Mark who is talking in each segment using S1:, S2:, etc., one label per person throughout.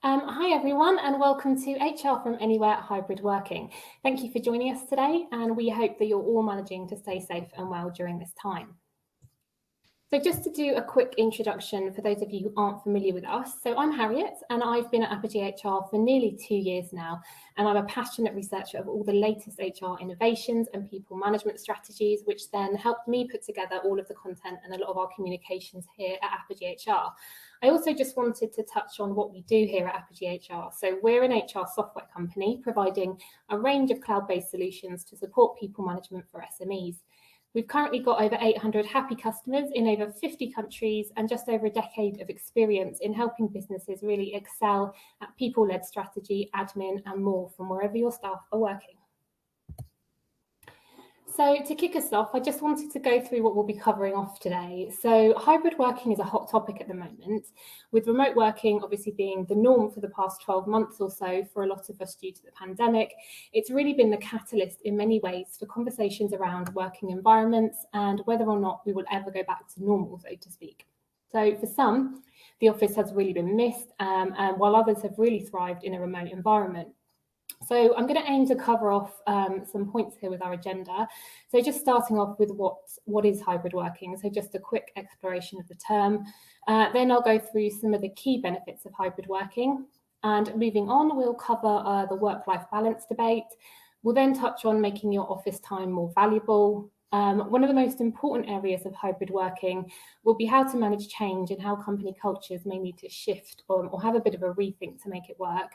S1: Hi everyone, and welcome to HR from Anywhere Hybrid Working. Thank you for joining us today, and we hope that you're all managing to stay safe and well during this time. So just to do a quick introduction for those of you who aren't familiar with us. So I'm Harriet, and I've been at Apogee HR for nearly 2 years now, and I'm a passionate researcher of all the latest HR innovations and people management strategies, which then helped me put together all of the content and a lot of our communications here at Apogee HR. I also just wanted to touch on what we do here at Apogee HR. So we're an HR software company providing a range of cloud-based solutions to support people management for SMEs. We've currently got over 800 happy customers in over 50 countries and just over a decade of experience in helping businesses really excel at people-led strategy, admin, and more from wherever your staff are working. So to kick us off, I just wanted to go through what we'll be covering off today. So hybrid working is a hot topic at the moment, with remote working obviously being the norm for the past 12 months or so for a lot of us due to the pandemic. It's really been the catalyst in many ways for conversations around working environments and whether or not we will ever go back to normal, so to speak. So for some, the office has really been missed, and while others have really thrived in a remote environment. So I'm going to aim to cover off some points here with our agenda. So just starting off with what is hybrid working. So just a quick exploration of the term. Then I'll go through some of the key benefits of hybrid working. And moving on, we'll cover the work-life balance debate. We'll then touch on making your office time more valuable. One of the most important areas of hybrid working will be how to manage change and how company cultures may need to shift or have a bit of a rethink to make it work.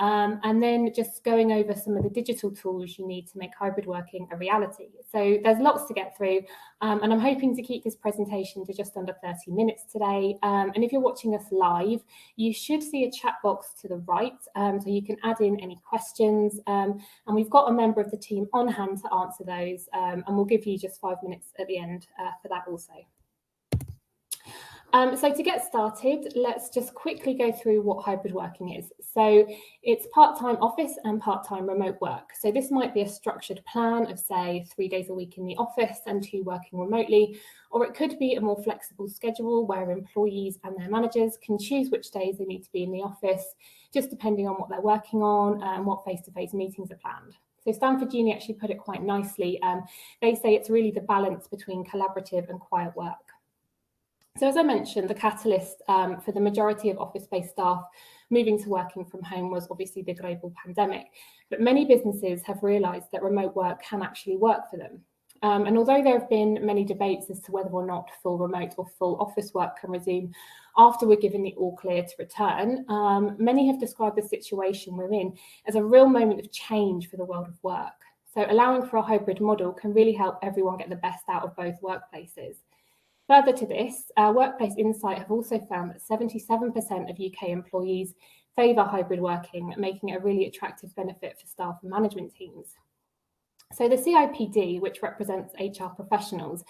S1: And then just going over some of the digital tools you need to make hybrid working a reality. So there's lots to get through, and I'm hoping to keep this presentation to just under 30 minutes today. And if you're watching us live, you should see a chat box to the right, so you can add in any questions. And we've got a member of the team on hand to answer those, and we'll give you just 5 minutes at the end for that also. So to get started, let's just quickly go through what hybrid working is. So it's part-time office and part-time remote work. So this might be a structured plan of, say, 3 days a week in the office and 2 working remotely, or it could be a more flexible schedule where employees and their managers can choose which days they need to be in the office, just depending on what they're working on and what face-to-face meetings are planned. So Stanford Uni actually put it quite nicely. They say it's really the balance between collaborative and quiet work. So as I mentioned, the catalyst for the majority of office-based staff moving to working from home was obviously the global pandemic. But many businesses have realised that remote work can actually work for them. And although there have been many debates as to whether or not full remote or full office work can resume after we're given the all clear to return, many have described the situation we're in as a real moment of change for the world of work. So allowing for a hybrid model can really help everyone get the best out of both workplaces. Further to this, Workplace Insight have also found that 77% of UK employees favour hybrid working, making it a really attractive benefit for staff and management teams. So the CIPD, which represents HR professionals,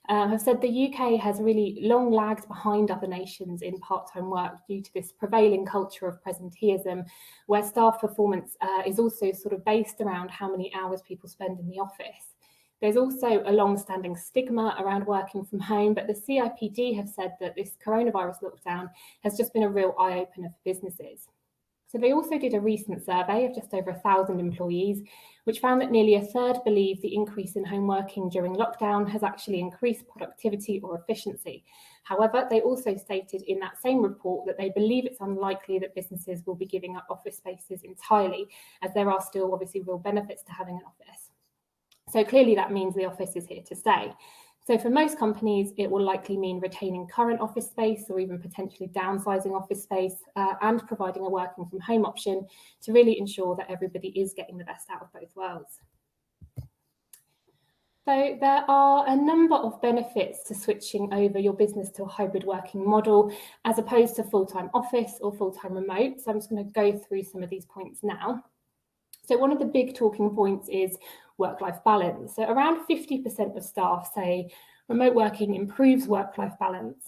S1: have said the UK has really long lagged behind other nations in part-time work due to this prevailing culture of presenteeism, where staff performance is also sort of based around how many hours people spend in the office. There's also a long-standing stigma around working from home, but the CIPD have said that this coronavirus lockdown has just been a real eye-opener for businesses. So they also did a recent survey of just over 1,000 employees, which found that nearly a third believe the increase in home working during lockdown has actually increased productivity or efficiency. However, they also stated in that same report that they believe it's unlikely that businesses will be giving up office spaces entirely, as there are still obviously real benefits to having an office. So clearly that means the office is here to stay. So for most companies, it will likely mean retaining current office space or even potentially downsizing office space and providing a working from home option to really ensure that everybody is getting the best out of both worlds. So there are a number of benefits to switching over your business to a hybrid working model as opposed to full-time office or full-time remote. So I'm just going to go through some of these points now. So one of the big talking points is work-life balance. So around 50% of staff say remote working improves work-life balance.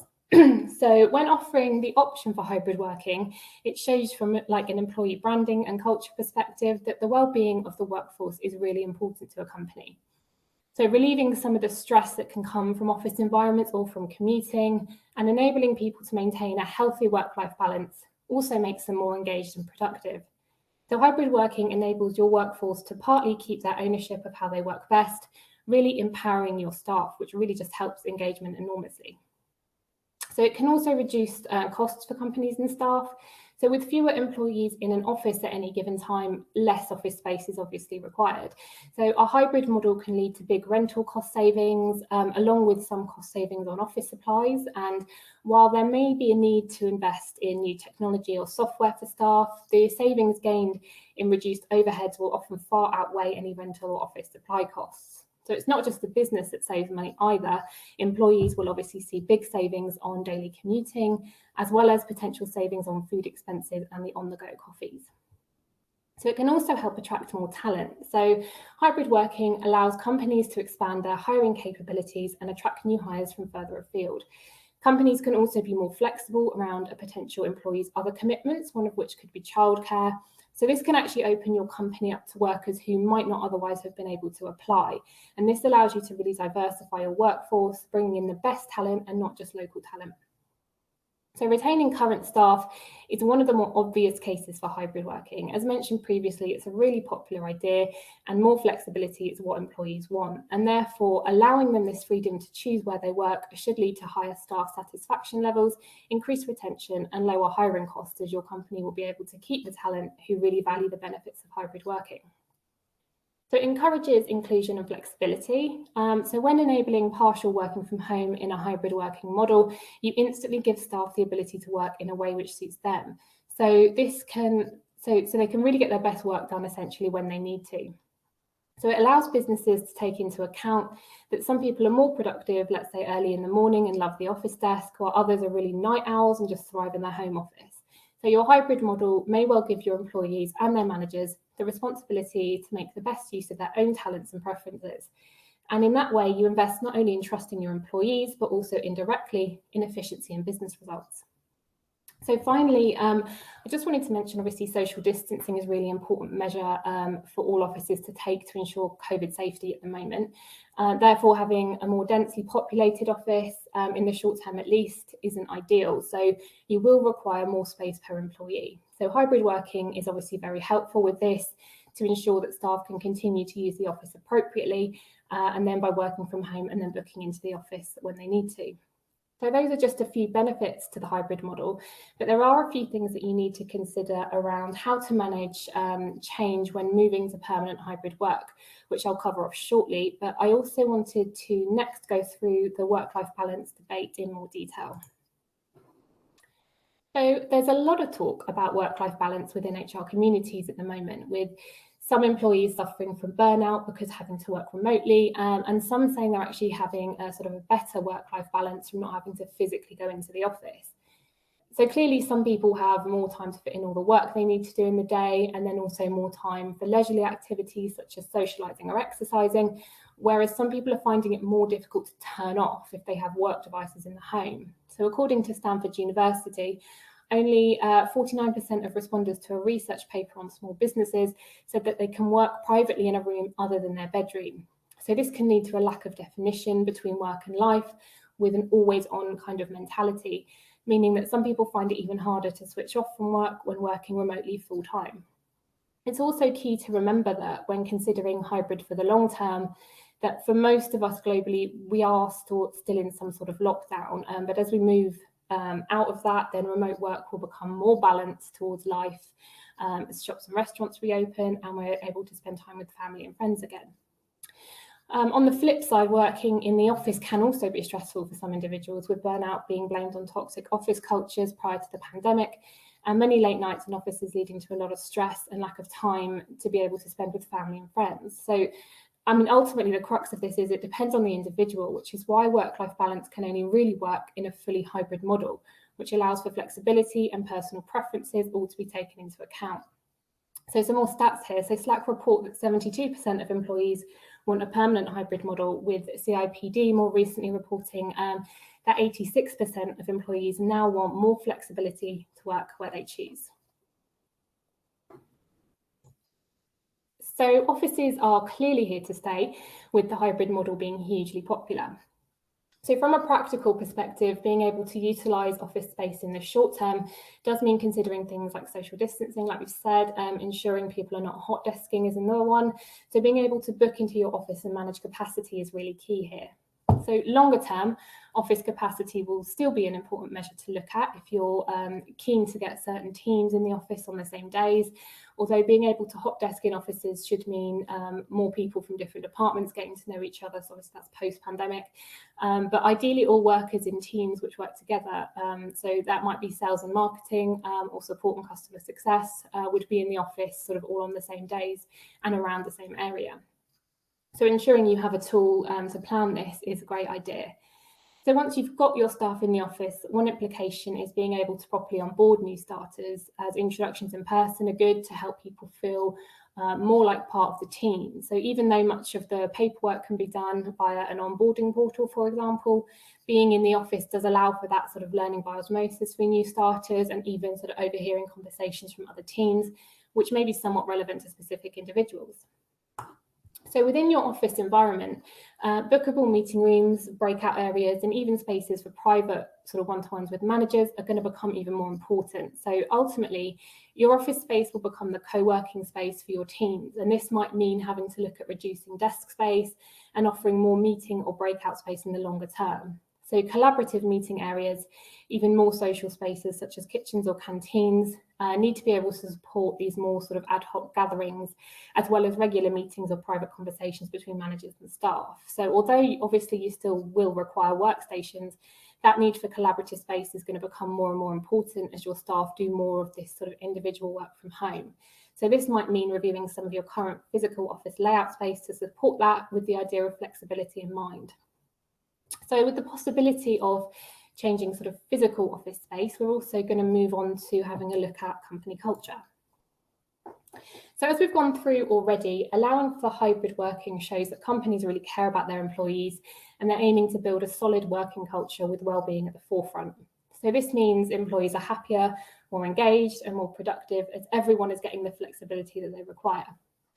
S1: So when offering the option for hybrid working, it shows from like an employee branding and culture perspective that the well-being of the workforce is really important to a company. So relieving some of the stress that can come from office environments or from commuting and enabling people to maintain a healthy work-life balance also makes them more engaged and productive. So hybrid working enables your workforce to partly keep their ownership of how they work best, really empowering your staff, which really just helps engagement enormously. So it can also reduce costs for companies and staff. So with fewer employees in an office at any given time, less office space is obviously required. So a hybrid model can lead to big rental cost savings, along with some cost savings on office supplies. And while there may be a need to invest in new technology or software for staff, the savings gained in reduced overheads will often far outweigh any rental or office supply costs. So it's not just the business that saves money either. Employees will obviously see big savings on daily commuting, as well as potential savings on food expenses and the on-the-go coffees. So it can also help attract more talent. So hybrid working allows companies to expand their hiring capabilities and attract new hires from further afield. Companies can also be more flexible around a potential employee's other commitments, one of which could be childcare. So this can actually open your company up to workers who might not otherwise have been able to apply. And this allows you to really diversify your workforce, bringing in the best talent and not just local talent. So retaining current staff is one of the more obvious cases for hybrid working. As mentioned previously, it's a really popular idea and more flexibility is what employees want. And therefore, allowing them this freedom to choose where they work should lead to higher staff satisfaction levels, increased retention and lower hiring costs, as your company will be able to keep the talent who really value the benefits of hybrid working. So it encourages inclusion and flexibility. So when enabling partial working from home in a hybrid working model, you instantly give staff the ability to work in a way which suits them. So they can really get their best work done essentially when they need to. So it allows businesses to take into account that some people are more productive, let's say early in the morning and love the office desk, while others are really night owls and just thrive in their home office. So your hybrid model may well give your employees and their managers the responsibility to make the best use of their own talents and preferences. And in that way, you invest not only in trusting your employees, but also indirectly in efficiency and business results. So finally, I just wanted to mention, obviously, social distancing is a really important measure for all offices to take to ensure COVID safety at the moment. Therefore, having a more densely populated office, in the short term at least, isn't ideal. So you will require more space per employee. So hybrid working is obviously very helpful with this to ensure that staff can continue to use the office appropriately, and then by working from home and then booking into the office when they need to. So those are just a few benefits to the hybrid model, but there are a few things that you need to consider around how to manage change when moving to permanent hybrid work, which I'll cover off shortly. But I also wanted to next go through the work-life balance debate in more detail. So there's a lot of talk about work-life balance within HR communities at the moment, with some employees suffering from burnout because having to work remotely, and some saying they're actually having a sort of a better work-life balance from not having to physically go into the office. So clearly some people have more time to fit in all the work they need to do in the day, and then also more time for leisurely activities such as socialising or exercising, whereas some people are finding it more difficult to turn off if they have work devices in the home. So according to Stanford University, only 49% of responders to a research paper on small businesses said that they can work privately in a room other than their bedroom. So this can lead to a lack of definition between work and life, with an always-on kind of mentality, meaning that some people find it even harder to switch off from work when working remotely full-time. It's also key to remember that when considering hybrid for the long term, that for most of us globally, we are still in some sort of lockdown, but as we move out of that, then remote work will become more balanced towards life as shops and restaurants reopen and we're able to spend time with family and friends again. On the flip side, working in the office can also be stressful for some individuals, with burnout being blamed on toxic office cultures prior to the pandemic, and many late nights in offices leading to a lot of stress and lack of time to be able to spend with family and friends. So I mean, ultimately, the crux of this is it depends on the individual, which is why work-life balance can only really work in a fully hybrid model, which allows for flexibility and personal preferences all to be taken into account. So some more stats here. So Slack report that 72% of employees want a permanent hybrid model, with CIPD more recently reporting that 86% of employees now want more flexibility to work where they choose. So offices are clearly here to stay, with the hybrid model being hugely popular. So from a practical perspective, being able to utilise office space in the short term does mean considering things like social distancing, like we've said, ensuring people are not hot desking is another one. So being able to book into your office and manage capacity is really key here. So longer term, office capacity will still be an important measure to look at if you're keen to get certain teams in the office on the same days. Although being able to hot desk in offices should mean more people from different departments getting to know each other. So obviously that's post-pandemic. But ideally all workers in teams which work together. So that might be sales and marketing or support and customer success would be in the office sort of all on the same days and around the same area. So ensuring you have a tool to plan this is a great idea. So once you've got your staff in the office, one implication is being able to properly onboard new starters, as introductions in person are good to help people feel more like part of the team. So even though much of the paperwork can be done via an onboarding portal, for example, being in the office does allow for that sort of learning by osmosis for new starters and even sort of overhearing conversations from other teams, which may be somewhat relevant to specific individuals. So within your office environment, bookable meeting rooms, breakout areas, and even spaces for private sort of one-to-ones with managers are going to become even more important. So ultimately, your office space will become the co-working space for your teams. And this might mean having to look at reducing desk space and offering more meeting or breakout space in the longer term. So collaborative meeting areas, even more social spaces such as kitchens or canteens, need to be able to support these more sort of ad hoc gatherings, as well as regular meetings or private conversations between managers and staff. So although obviously you still will require workstations, that need for collaborative space is going to become more and more important as your staff do more of this sort of individual work from home. So this might mean reviewing some of your current physical office layout space to support that with the idea of flexibility in mind. So with the possibility of changing sort of physical office space, we're also going to move on to having a look at company culture. So as we've gone through already, allowing for hybrid working shows that companies really care about their employees and they're aiming to build a solid working culture with well-being at the forefront. So this means employees are happier, more engaged and more productive as everyone is getting the flexibility that they require.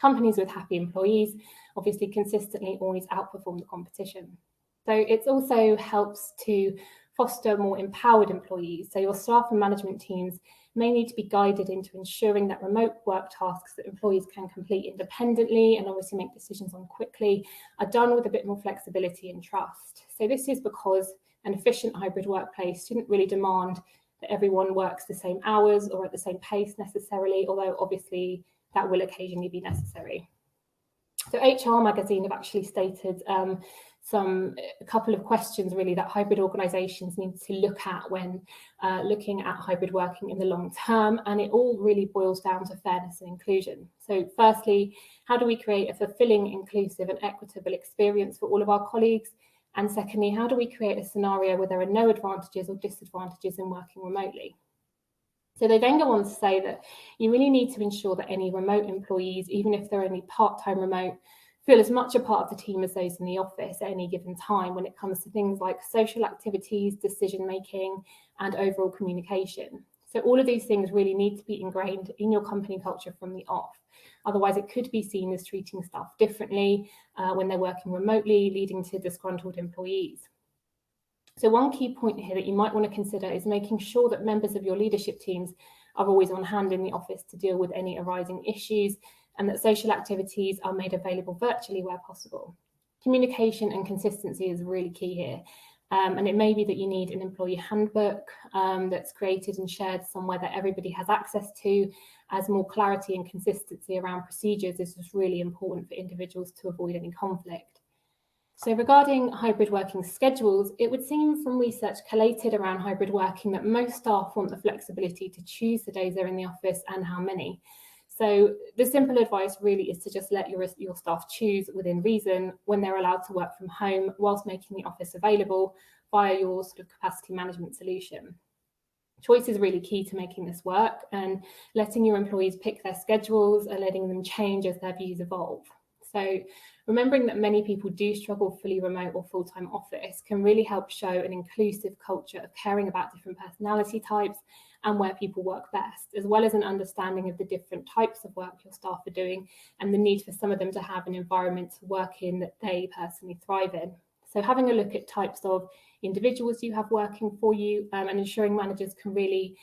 S1: Companies with happy employees obviously consistently always outperform the competition. So it also helps to foster more empowered employees. So your staff and management teams may need to be guided into ensuring that remote work tasks that employees can complete independently and obviously make decisions on quickly are done with a bit more flexibility and trust. So this is because an efficient hybrid workplace shouldn't really demand that everyone works the same hours or at the same pace necessarily, although obviously that will occasionally be necessary. So HR Magazine have actually stated a couple of questions really that hybrid organisations need to look at when looking at hybrid working in the long term, and it all really boils down to fairness and inclusion. So firstly, how do we create a fulfilling, inclusive and equitable experience for all of our colleagues? And secondly, how do we create a scenario where there are no advantages or disadvantages in working remotely? So they then go on to say that you really need to ensure that any remote employees, even if they're only part-time remote, feel as much a part of the team as those in the office at any given time when it comes to things like social activities, decision-making, and overall communication. So all of these things really need to be ingrained in your company culture from the off. Otherwise, it could be seen as treating staff differently when they're working remotely, leading to disgruntled employees. So one key point here that you might want to consider is making sure that members of your leadership teams are always on hand in the office to deal with any arising issues, and that social activities are made available virtually where possible. Communication and consistency is really key here. And it may be that you need an employee handbook that's created and shared somewhere that everybody has access to, as more clarity and consistency around procedures is just really important for individuals to avoid any conflict. So regarding hybrid working schedules, it would seem from research collated around hybrid working that most staff want the flexibility to choose the days they're in the office and how many. So the simple advice really is to just let your staff choose within reason when they're allowed to work from home whilst making the office available via your sort of capacity management solution. Choice is really key to making this work, and letting your employees pick their schedules and letting them change as their views evolve. So remembering that many people do struggle fully remote or full-time office can really help show an inclusive culture of caring about different personality types and where people work best, as well as an understanding of the different types of work your staff are doing and the need for some of them to have an environment to work in that they personally thrive in. So having a look at types of individuals you have working for you and ensuring managers can really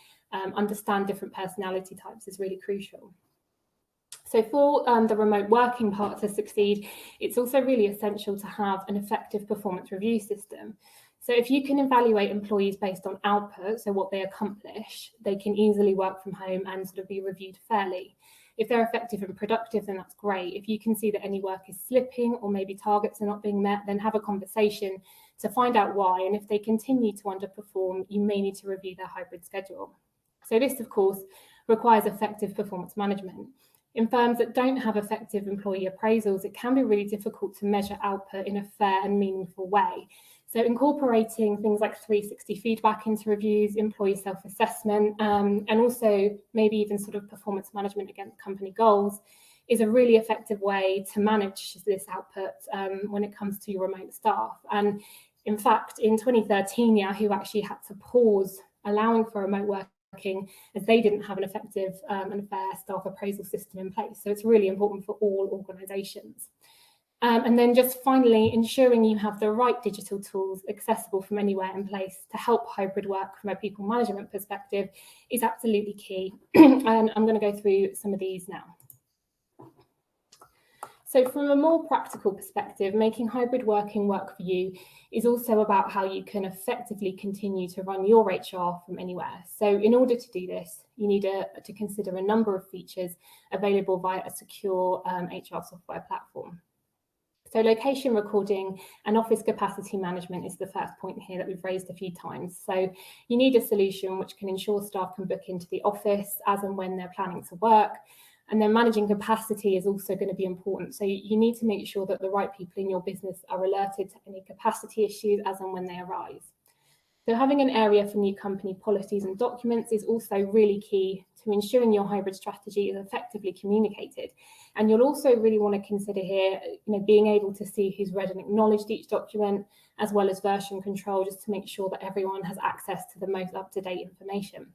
S1: understand different personality types is really crucial. So for the remote working part to succeed, it's also really essential to have an effective performance review system. So if you can evaluate employees based on output, so what they accomplish, they can easily work from home and sort of be reviewed fairly. If they're effective and productive, then that's great. If you can see that any work is slipping or maybe targets are not being met, then have a conversation to find out why. And if they continue to underperform, you may need to review their hybrid schedule. So this, of course, requires effective performance management. In firms that don't have effective employee appraisals, it can be really difficult to measure output in a fair and meaningful way. So incorporating things like 360 feedback into reviews, employee self-assessment, and also maybe even sort of performance management against company goals is a really effective way to manage this output when it comes to your remote staff. And in fact, in 2013, Yahoo actually had to pause allowing for remote working as they didn't have an effective and fair staff appraisal system in place. So it's really important for all organisations. And then just finally, ensuring you have the right digital tools accessible from anywhere in place to help hybrid work from a people management perspective is absolutely key. And I'm going to go through some of these now. So from a more practical perspective, making hybrid working work for you is also about how you can effectively continue to run your HR from anywhere. So in order to do this, you need to consider a number of features available via a secure HR software platform. So location recording and office capacity management is the first point here that we've raised a few times. So you need a solution which can ensure staff can book into the office as and when they're planning to work. And then managing capacity is also going to be important. So you need to make sure that the right people in your business are alerted to any capacity issues as and when they arise. So having an area for new company policies and documents is also really key to ensuring your hybrid strategy is effectively communicated. And you'll also really want to consider here, being able to see who's read and acknowledged each document, as well as version control, just to make sure that everyone has access to the most up-to-date information.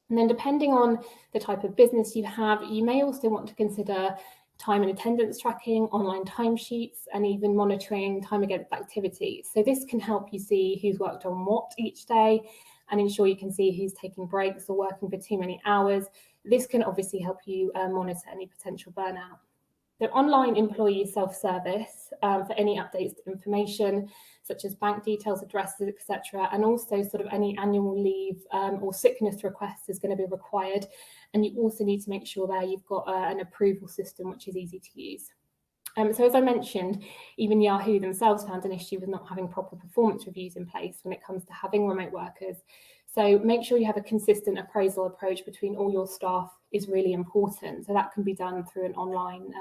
S1: And then depending on the type of business you have, you may also want to consider time and attendance tracking, online timesheets, and even monitoring time against activity. So this can help you see who's worked on what each day and ensure you can see who's taking breaks or working for too many hours. This can obviously help you monitor any potential burnout. So online employee self-service for any updates to information, such as bank details, addresses, etc., and also sort of any annual leave or sickness requests is going to be required. And you also need to make sure there you've got an approval system which is easy to use. So as I mentioned, even Yahoo themselves found an issue with not having proper performance reviews in place when it comes to having remote workers. So make sure you have a consistent appraisal approach between all your staff is really important. So that can be done through an online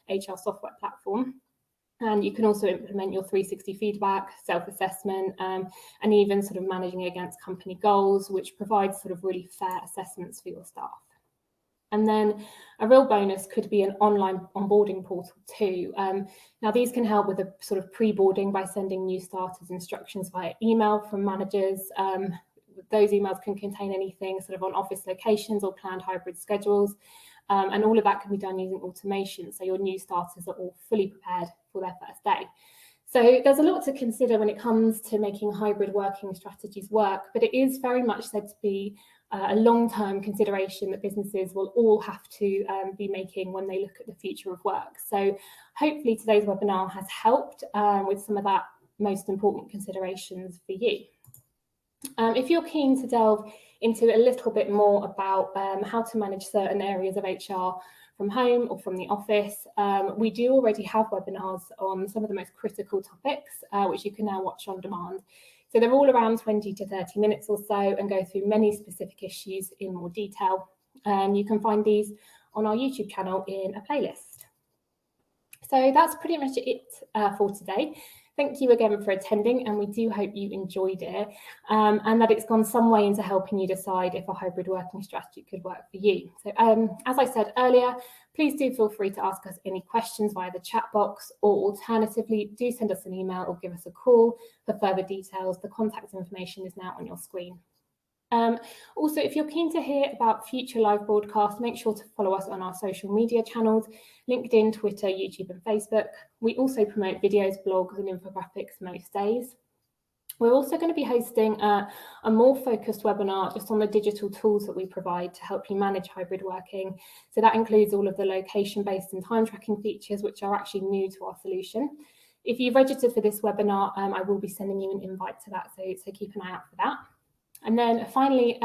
S1: HR software platform. And you can also implement your 360 feedback, self-assessment, and even sort of managing against company goals, which provides sort of really fair assessments for your staff. And then a real bonus could be an online onboarding portal too. Now these can help with a sort of pre-boarding by sending new starters instructions via email from managers. Those emails can contain anything sort of on office locations or planned hybrid schedules. And all of that can be done using automation. So your new starters are all fully prepared for their first day. So there's a lot to consider when it comes to making hybrid working strategies work, but it is very much said to be a long-term consideration that businesses will all have to be making when they look at the future of work. So hopefully today's webinar has helped with some of that most important considerations for you. If you're keen to delve into a little bit more about how to manage certain areas of HR from home or from the office, we do already have webinars on some of the most critical topics, which you can now watch on demand. So they're all around 20 to 30 minutes or so and go through many specific issues in more detail. You can find these on our YouTube channel in a playlist. So that's pretty much it for today. Thank you again for attending, and we do hope you enjoyed it and that it's gone some way into helping you decide if a hybrid working strategy could work for you. So as I said earlier, please do feel free to ask us any questions via the chat box, or alternatively, do send us an email or give us a call for further details. The contact information is now on your screen. Also, if you're keen to hear about future live broadcasts, make sure to follow us on our social media channels, LinkedIn, Twitter, YouTube and Facebook. We also promote videos, blogs and infographics most days. We're also going to be hosting a more focused webinar just on the digital tools that we provide to help you manage hybrid working. So that includes all of the location-based and time tracking features, which are actually new to our solution. If you've registered for this webinar, I will be sending you an invite to that, so keep an eye out for that. And then finally,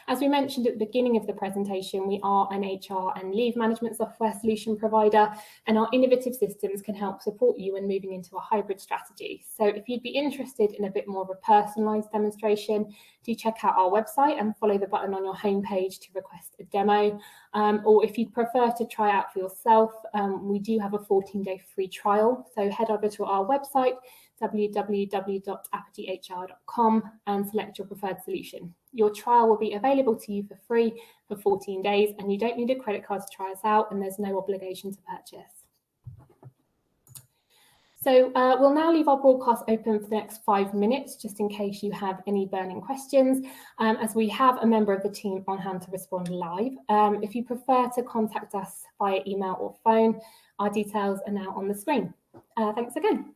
S1: as we mentioned at the beginning of the presentation, we are an HR and leave management software solution provider, and our innovative systems can help support you when moving into a hybrid strategy. So if you'd be interested in a bit more of a personalised demonstration, do check out our website and follow the button on your homepage to request a demo. Or if you'd prefer to try out for yourself, we do have a 14-day free trial. So head over to our website, www.apogeehr.com, and select your preferred solution. Your trial will be available to you for free for 14 days, and you don't need a credit card to try us out, and there's no obligation to purchase. So we'll now leave our broadcast open for the next 5 minutes, just in case you have any burning questions, as we have a member of the team on hand to respond live. If you prefer to contact us via email or phone, our details are now on the screen. Thanks again.